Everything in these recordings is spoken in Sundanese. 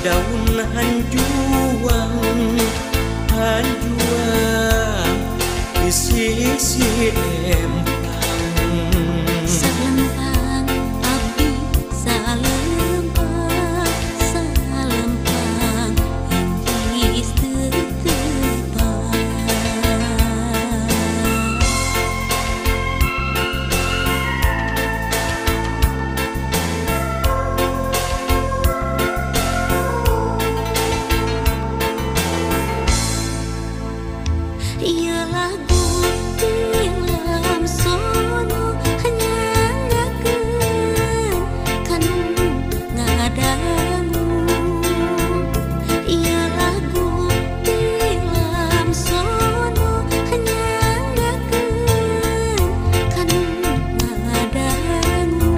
daun hanjuang di sisi empang. Salempang abdi salempang salempang hentis tetepang. Ieu lagu tilam sono nyanggakeun kanu ngadangu. Ieu lagu tilam sono nyanggakeun kanu ngadangu.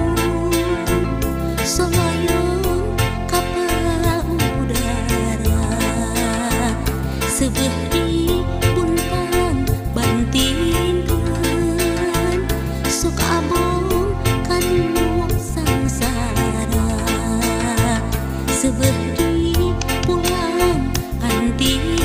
Soloyong ka pangudara seubeuh bantingkeun sok abong kanu sangsara seubeuh di pulang antingkeun.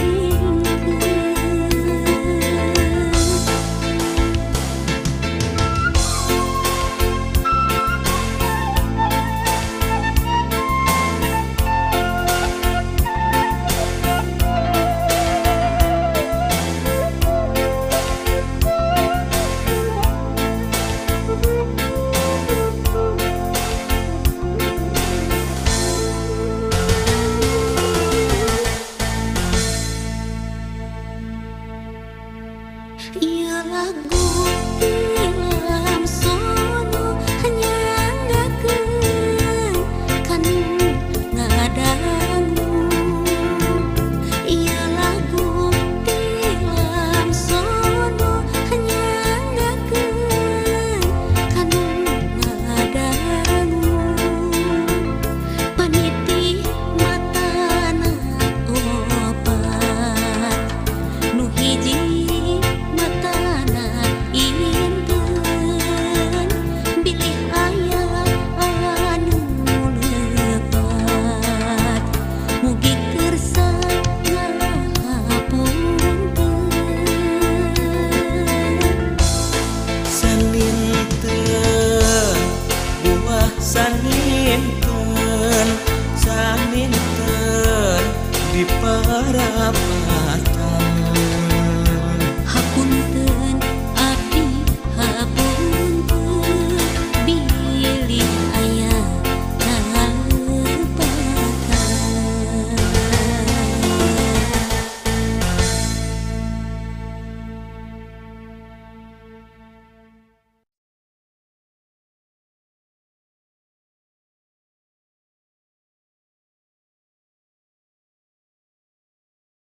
Ieu lagu tilam sono nyanggakeun kanu ngadangu. Ieu lagu tilam sono nyanggakeun kanu ngadangu. Paniti matana opat nu hiji saninten di parapan.